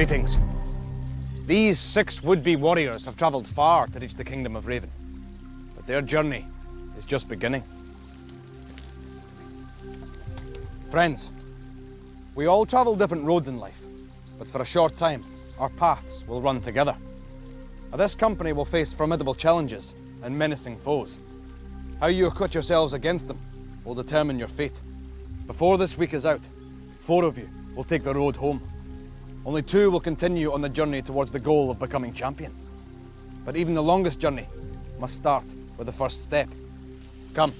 Greetings. These 6 would-be warriors have travelled far to reach the Kingdom of Raven, but their journey is just beginning. Friends, we all travel different roads in life, but for a short time, our paths will run together. Now, this company will face formidable challenges and menacing foes. How you acquit yourselves against them will determine your fate. Before this week is out, 4 of you will take the road home. Only 2 will continue on the journey towards the goal of becoming champion. But even the longest journey must start with the first step. Come.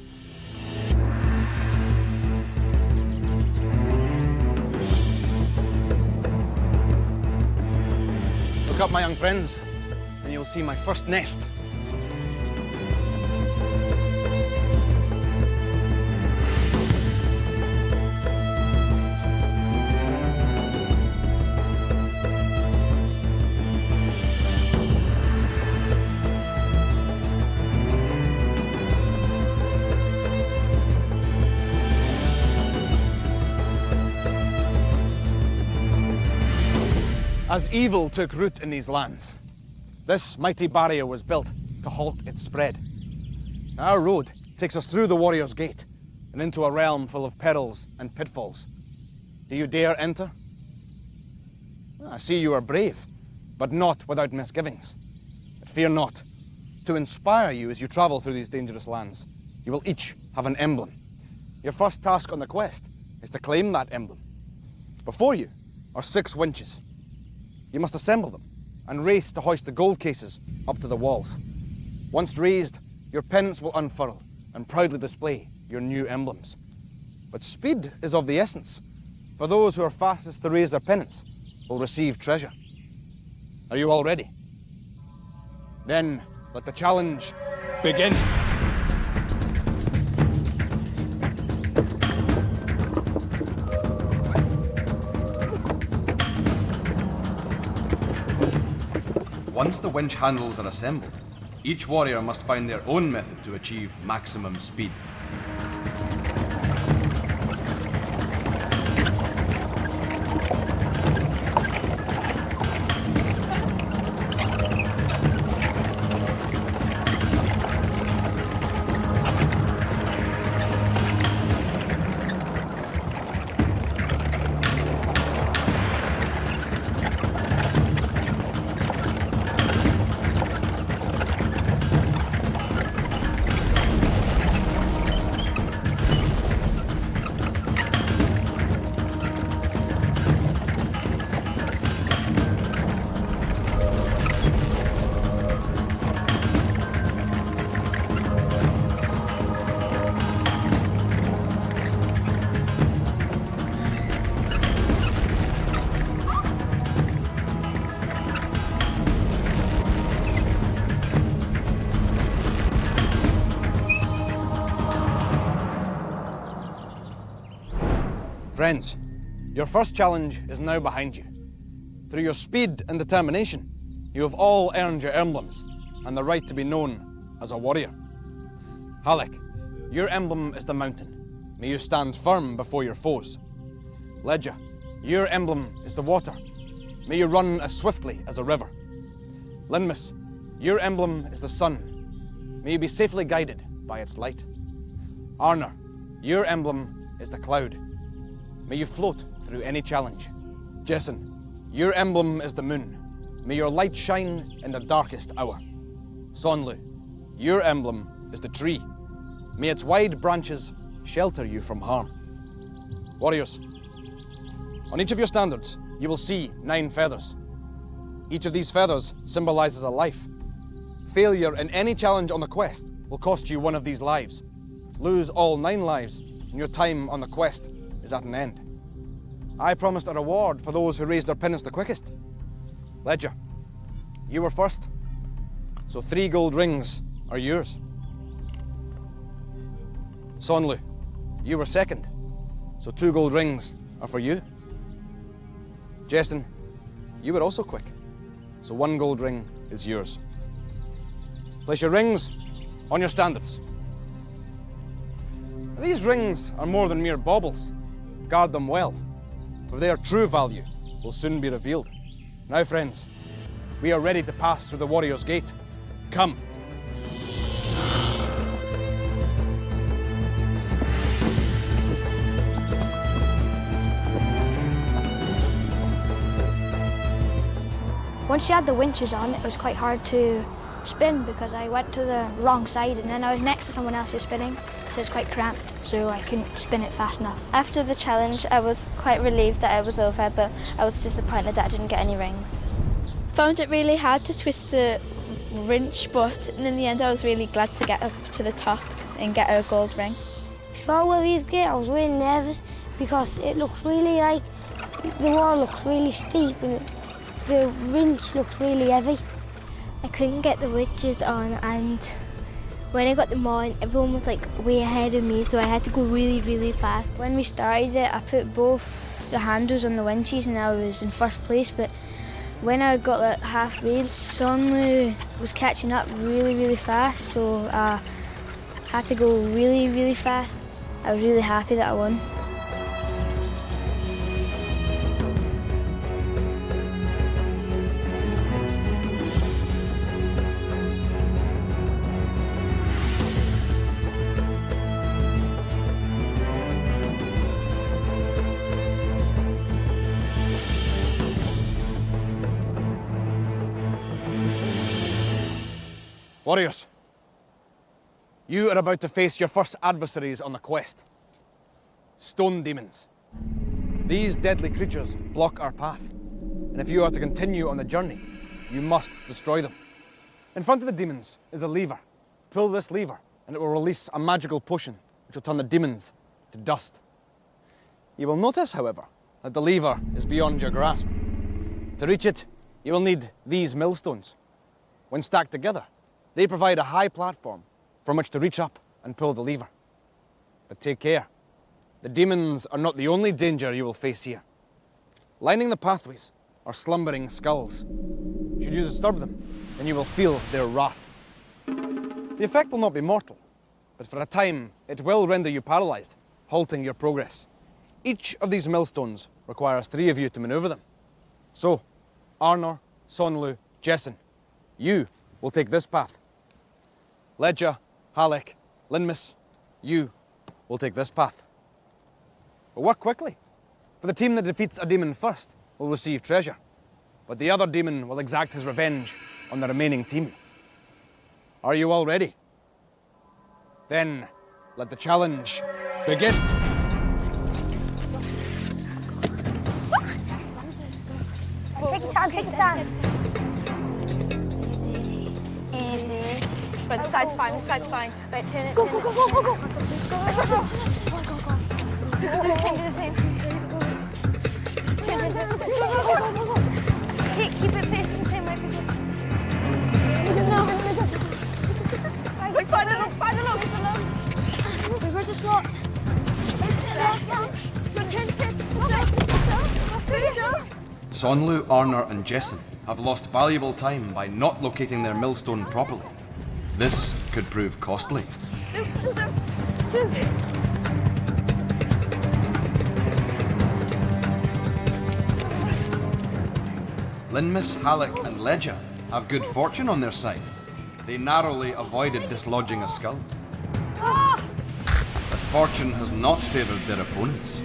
Look up, my young friends, and you'll see my first nest. As evil took root in these lands, this mighty barrier was built to halt its spread. Our road takes us through the Warrior's Gate and into a realm full of perils and pitfalls. Do you dare enter? I see you are brave, but not without misgivings. But fear not. To inspire you as you travel through these dangerous lands, you will each have an emblem. Your first task on the quest is to claim that emblem. Before you are 6 winches. You must assemble them and race to hoist the gold cases up to the walls. Once raised, your pennants will unfurl and proudly display your new emblems. But speed is of the essence, for those who are fastest to raise their pennants will receive treasure. Are you all ready? Then let the challenge begin. Once the winch handles are assembled, each warrior must find their own method to achieve maximum speed. Friends, your first challenge is now behind you. Through your speed and determination, you have all earned your emblems and the right to be known as a warrior. Halleck, your emblem is the mountain. May you stand firm before your foes. Ledger, your emblem is the water. May you run as swiftly as a river. Linmus, your emblem is the sun. May you be safely guided by its light. Arner, your emblem is the cloud. May you float through any challenge. Jessen, your emblem is the moon. May your light shine in the darkest hour. Sonlu, your emblem is the tree. May its wide branches shelter you from harm. Warriors, on each of your standards, you will see 9 feathers. Each of these feathers symbolizes a life. Failure in any challenge on the quest will cost you 1 of these lives. Lose all 9 lives, and your time on the quest is at an end. I promised a reward for those who raised their pennants the quickest. Ledger, you were first, so 3 gold rings are yours. Sonlu, you were second, so 2 gold rings are for you. Jessen, you were also quick, so 1 gold ring is yours. Place your rings on your standards. These rings are more than mere baubles. Guard them well, for their true value will soon be revealed. Now, friends, we are ready to pass through the Warrior's Gate. Come. Once you had the winches on, it was quite hard to spin because I went to the wrong side and then I was next to someone else who was spinning, so it's quite cramped, so I couldn't spin it fast enough. After the challenge, I was quite relieved that it was over, but I was disappointed that I didn't get any rings. Found it really hard to twist the wrench, but in the end I was really glad to get up to the top and get a gold ring. Before Warrior's Gate, I was really nervous because it looks really like the wall looks really steep and the wrench looks really heavy. I couldn't get the witches on, and when I got them on, everyone was like way ahead of me, so I had to go really, really fast. When we started it, I put both the handles on the winches and I was in first place, but when I got like halfway, Sonlu was catching up really, really fast, so I had to go really, really fast. I was really happy that I won. Warriors, you are about to face your first adversaries on the quest. Stone demons. These deadly creatures block our path, and if you are to continue on the journey, you must destroy them. In front of the demons is a lever. Pull this lever, and it will release a magical potion, which will turn the demons to dust. You will notice, however, that the lever is beyond your grasp. To reach it, you will need these millstones. When stacked together, they provide a high platform from which to reach up and pull the lever. But take care. The demons are not the only danger you will face here. Lining the pathways are slumbering skulls. Should you disturb them, then you will feel their wrath. The effect will not be mortal, but for a time it will render you paralysed, halting your progress. Each of these millstones requires 3 of you to manoeuvre them. So, Arnor, Sonlu, Jessen, you will take this path. Ledger, Halleck, Linmus, you will take this path. But work quickly, for the team that defeats a demon first will receive treasure, but the other demon will exact his revenge on the remaining team. Are you all ready? Then, let the challenge begin. Take your time, take your time. Easy. Right, this side's fine, this side's fine. Right, turn it. Go, go, go, go, go, go. Do the same. Turn. Keep it facing the same way, people. Look, find the look. Where's the slot? Sonlu, Arnor, and Jessen have lost valuable time by not locating their millstone properly. This could prove costly. Linmus, Halleck, and Ledger have good fortune on their side. They narrowly avoided dislodging a skull. But fortune has not favoured their opponents.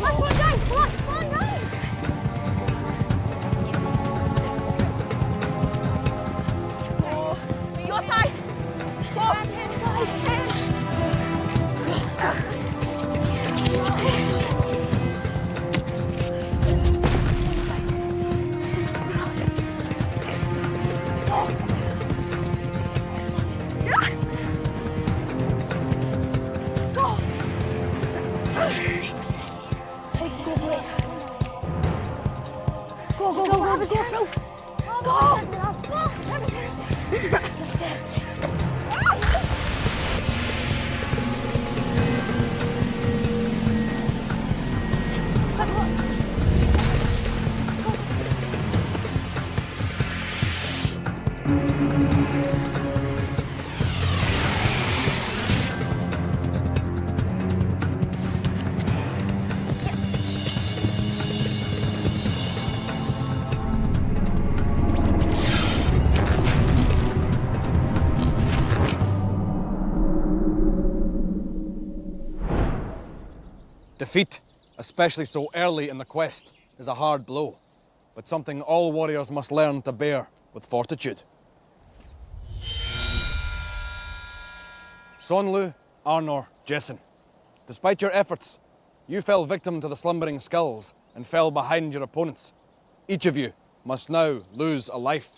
Last one, guys! Come on, guys! Your side. Guys, turn! Let's go. Go, go, go, have a chance. Go! Let's get it. Defeat, especially so early in the quest, is a hard blow, but something all warriors must learn to bear with fortitude. Sonlu, Arnor, Jessen. Despite your efforts, you fell victim to the slumbering skulls and fell behind your opponents. Each of you must now lose a life.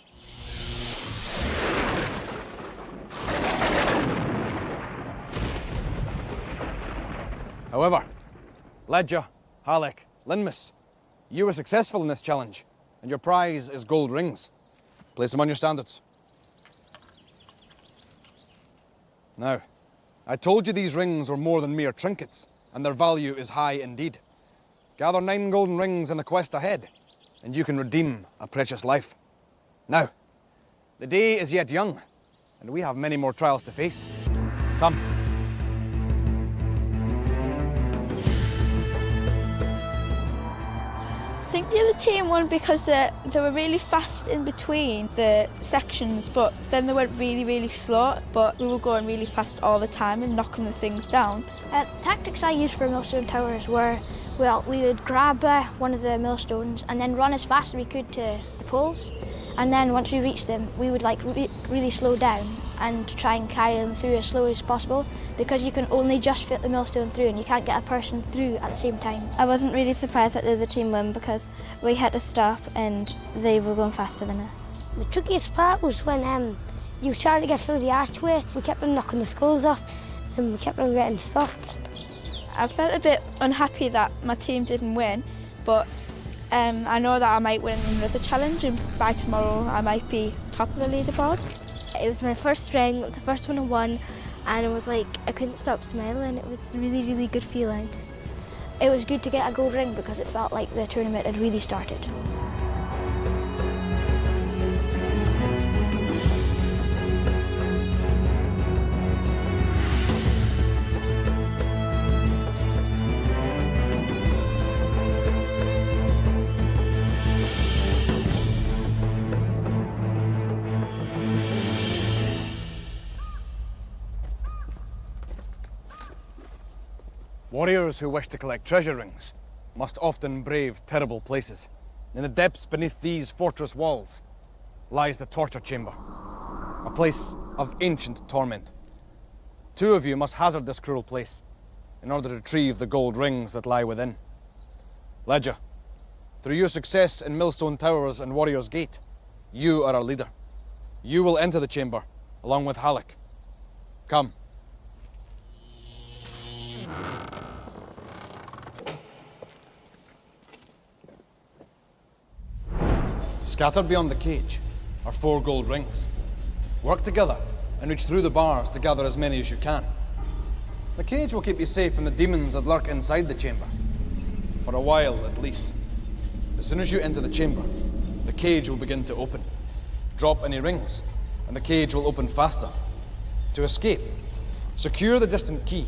However, Ledja, Halleck, Linmus, you were successful in this challenge, and your prize is gold rings. Place them on your standards. Now, I told you these rings were more than mere trinkets, and their value is high indeed. Gather 9 golden rings in the quest ahead, and you can redeem a precious life. Now, the day is yet young, and we have many more trials to face. Come. I think the other team won because they were really fast in between the sections, but then they went really, really slow, but we were going really fast all the time and knocking the things down. Tactics I used for millstone towers were, well, we would grab one of the millstones and then run as fast as we could to the poles, and then once we reached them, we would really slow down and try and carry them through as slow as possible, because you can only just fit the millstone through and you can't get a person through at the same time. I wasn't really surprised that the other team won because we had to stop and they were going faster than us. The trickiest part was when you were trying to get through the archway. We kept on knocking the skulls off and we kept on getting stopped. I felt a bit unhappy that my team didn't win, but I know that I might win another challenge, and by tomorrow I might be top of the leaderboard. It was my first ring, it was the first one I won, and it was like I couldn't stop smiling. It was a really, really good feeling. It was good to get a gold ring because it felt like the tournament had really started. Warriors who wish to collect treasure rings must often brave terrible places. In the depths beneath these fortress walls lies the torture chamber, a place of ancient torment. 2 of you must hazard this cruel place in order to retrieve the gold rings that lie within. Ledja, through your success in Millstone Towers and Warrior's Gate, you are our leader. You will enter the chamber along with Halleck. Come. Scattered beyond the cage are 4 gold rings. Work together and reach through the bars to gather as many as you can. The cage will keep you safe from the demons that lurk inside the chamber. For a while, at least. As soon as you enter the chamber, the cage will begin to open. Drop any rings, and the cage will open faster. To escape, secure the distant key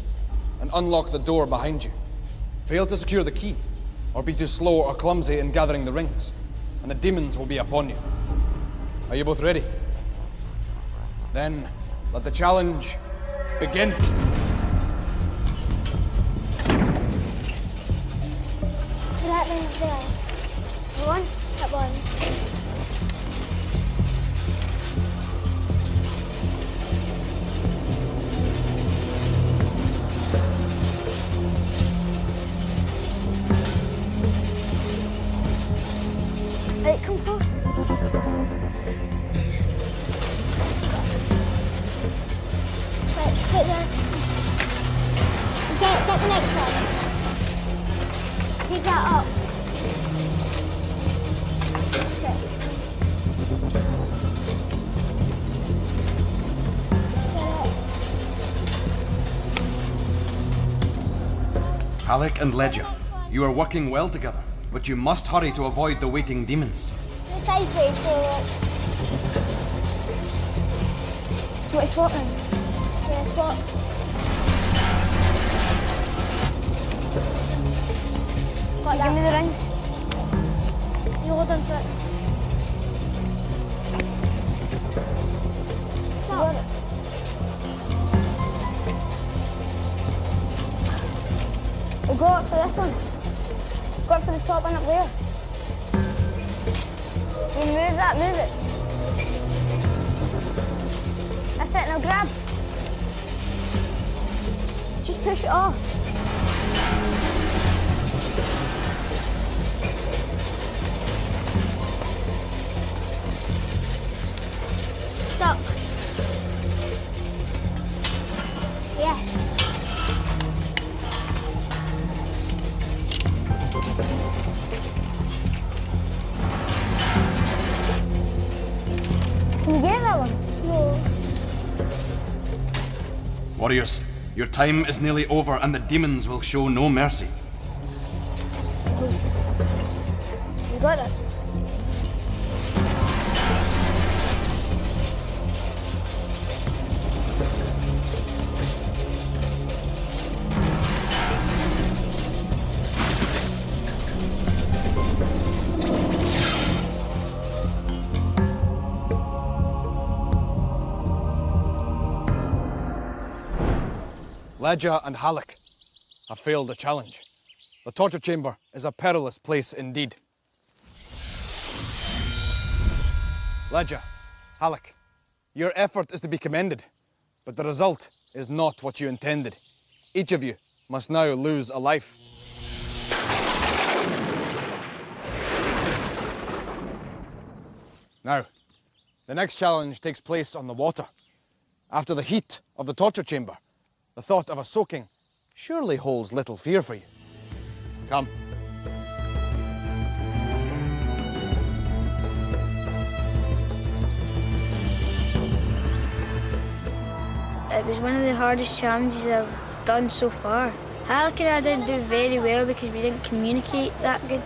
and unlock the door behind you. Fail to secure the key, or be too slow or clumsy in gathering the rings, and the demons will be upon you. Are you both ready? Then let the challenge begin. That means one, that one. Right, come close. Right, put there. Get the next one. Pick that up. Sit. Halleck and Ledja, you are working well together, but you must hurry to avoid the waiting demons. The side way forward. What is what then? Yeah, spot. Got that. Give me the ring. You hold on to it. Stop. We'll Go up for this one. Go up for the top one up there. You move that, move it. That's it, now grab. Just push it off. Stuck. Yes. Can you get that one? No. Warriors, your time is nearly over and the demons will show no mercy. You got it. Ledger and Halleck have failed the challenge. The torture chamber is a perilous place indeed. Ledger, Halleck, your effort is to be commended, but the result is not what you intended. Each of you must now lose a life. Now, the next challenge takes place on the water. After the heat of the torture chamber, the thought of a soaking surely holds little fear for you. Come. It was one of the hardest challenges I've done so far. Halleck and I didn't do very well because we didn't communicate that good.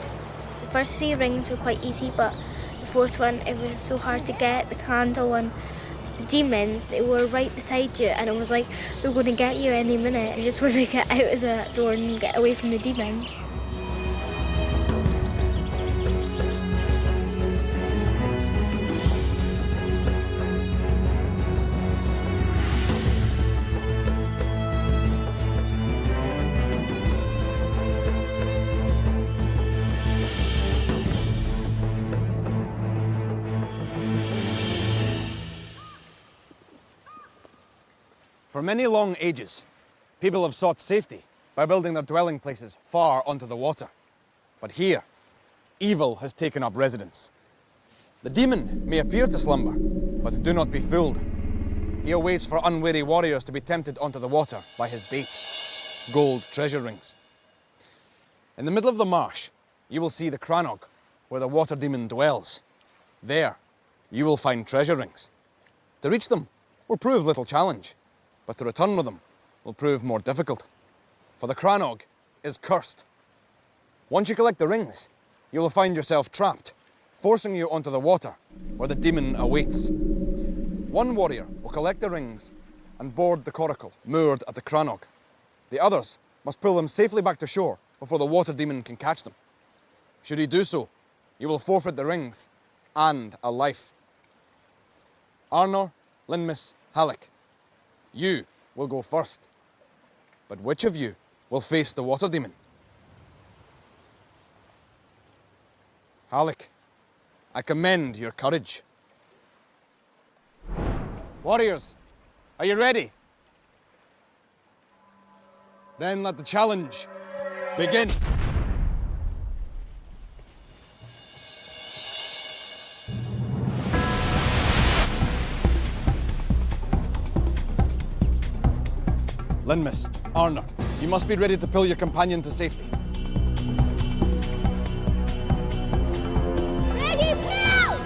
The first 3 rings were quite easy, but the 4th one, it was so hard to get. The candle one, the demons, they were right beside you, and it was like they're going to get you any minute. You just want to get out of the door and get away from the demons. For many long ages, people have sought safety by building their dwelling places far onto the water. But here, evil has taken up residence. The demon may appear to slumber, but do not be fooled. He awaits for unwary warriors to be tempted onto the water by his bait, gold treasure rings. In the middle of the marsh, you will see the Crannog, where the water demon dwells. There, you will find treasure rings. To reach them will prove little challenge, but to return with them will prove more difficult. For the Crannog is cursed. Once you collect the rings, you will find yourself trapped, forcing you onto the water where the demon awaits. One warrior will collect the rings and board the coracle moored at the Crannog. The others must pull them safely back to shore before the water demon can catch them. Should he do so, you will forfeit the rings and a life. Arnor, Linmus, Halleck, you will go first. But which of you will face the water demon? Halleck, I commend your courage. Warriors, are you ready? Then let the challenge begin. Linmus, Arnor, you must be ready to pull your companion to safety. Ready, pull!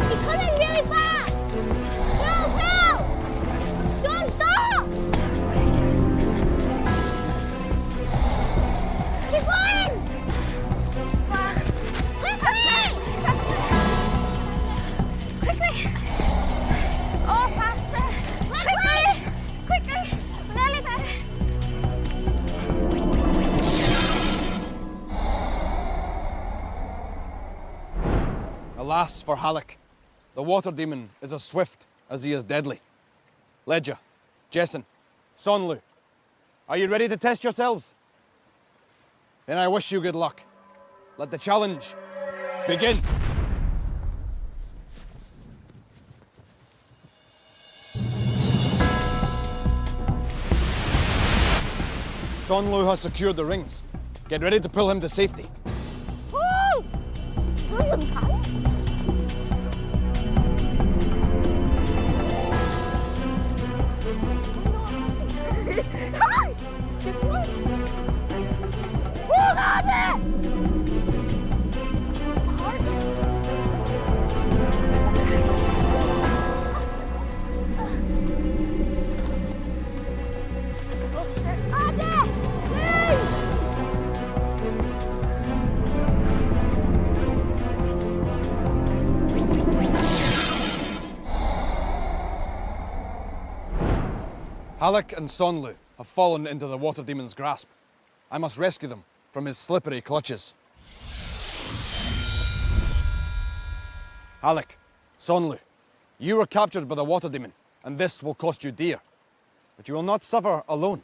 You're coming really fast! Don't stop! Alas for Halleck, the water demon is as swift as he is deadly. Ledger, Jessen, Sonlu, are you ready to test yourselves? Then I wish you good luck. Let the challenge begin. Sonlu has secured the rings. Get ready to pull him to safety. Woo! Pull them tight. Hi! Good boy. Hold on there! Halleck and Sonlu have fallen into the water demon's grasp. I must rescue them from his slippery clutches. Halleck, Sonlu, you were captured by the water demon, and this will cost you dear. But you will not suffer alone.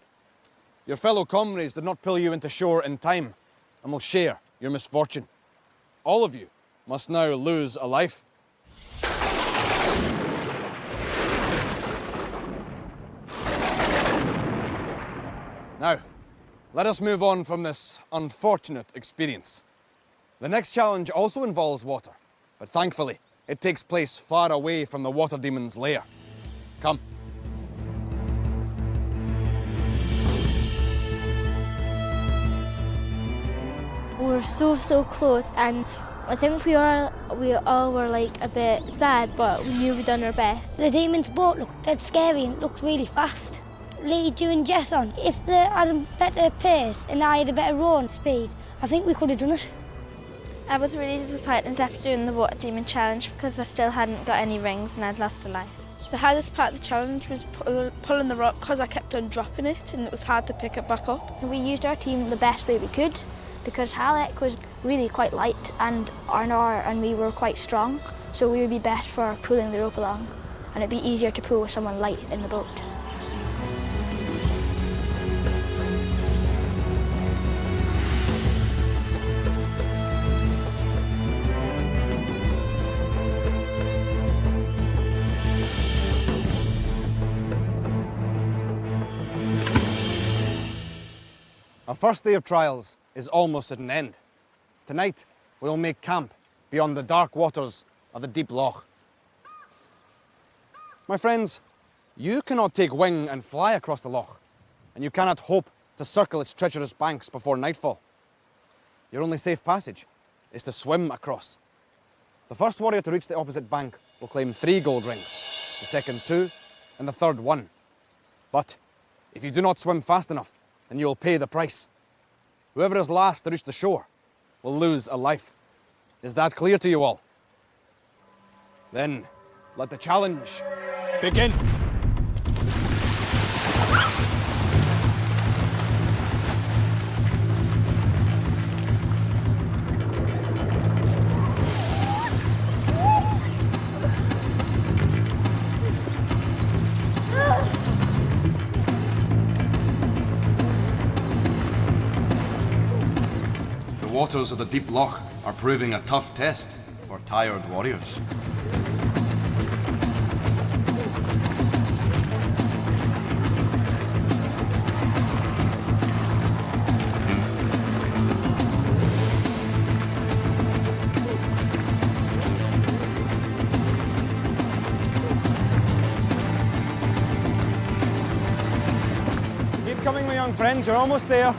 Your fellow comrades did not pull you into shore in time and will share your misfortune. All of you must now lose a life. Now, let us move on from this unfortunate experience. The next challenge also involves water, but thankfully, it takes place far away from the water demon's lair. Come. We were so close, and I think we all were like a bit sad, but we knew we'd done our best. The demon's boat looked dead scary and it looked really fast. Lee, you and Jess on, if they had a better pace and I had a better rowing speed, I think we could have done it. I was really disappointed after doing the water demon challenge because I still hadn't got any rings and I'd lost a life. The hardest part of the challenge was pulling the rock because I kept on dropping it and it was hard to pick it back up. We used our team the best way we could because Halleck was really quite light and Arnor and we were quite strong, so we would be best for pulling the rope along, and it'd be easier to pull with someone light in the boat. Our first day of trials is almost at an end. Tonight, we'll make camp beyond the dark waters of the deep loch. My friends, you cannot take wing and fly across the loch, and you cannot hope to circle its treacherous banks before nightfall. Your only safe passage is to swim across. The first warrior to reach the opposite bank will claim 3 gold rings, the second 2, and the third 1. But if you do not swim fast enough, then you will pay the price. Whoever is last to reach the shore will lose a life. Is that clear to you all? Then let the challenge begin. The waters of the deep loch are proving a tough test for tired warriors. Keep coming, my young friends, you're almost there.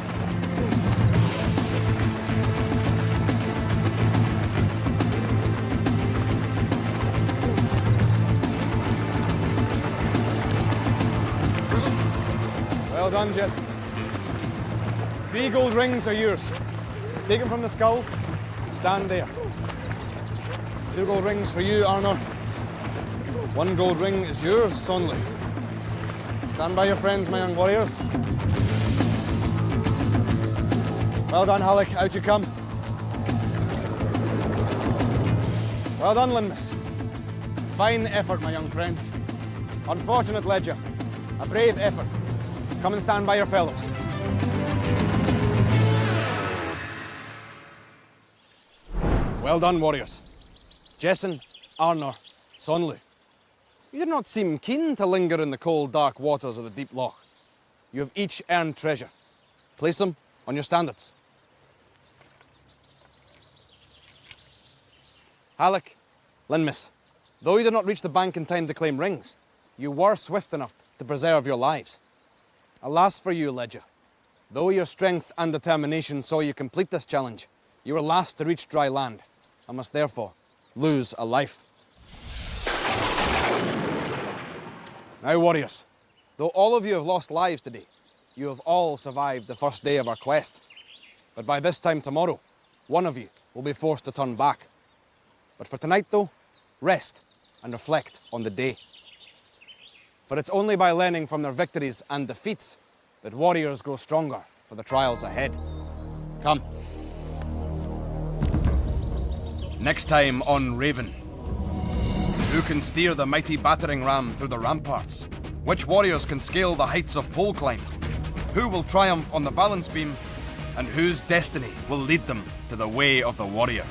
Well done, Jess. 3 gold rings are yours. Take them from the skull and stand there. 2 gold rings for you, Arnor. 1 gold ring is yours, Sonlu. Stand by your friends, my young warriors. Well done, Halleck. Out you come. Well done, Linmus. Fine effort, my young friends. Unfortunate, Ledger. A brave effort. Come and stand by your fellows. Well done, warriors. Jessen, Arnor, Sonlu. You did not seem keen to linger in the cold, dark waters of the deep loch. You have each earned treasure. Place them on your standards. Halleck, Linmus, though you did not reach the bank in time to claim rings, you were swift enough to preserve your lives. Alas for you, Ledger. Though your strength and determination saw you complete this challenge, you were last to reach dry land, and must therefore lose a life. Now, warriors, though all of you have lost lives today, you have all survived the first day of our quest. But by this time tomorrow, one of you will be forced to turn back. But for tonight, though, rest and reflect on the day. For it's only by learning from their victories and defeats that warriors grow stronger for the trials ahead. Come. Next time on Raven. Who can steer the mighty battering ram through the ramparts? Which warriors can scale the heights of pole climb? Who will triumph on the balance beam? And whose destiny will lead them to the way of the warrior?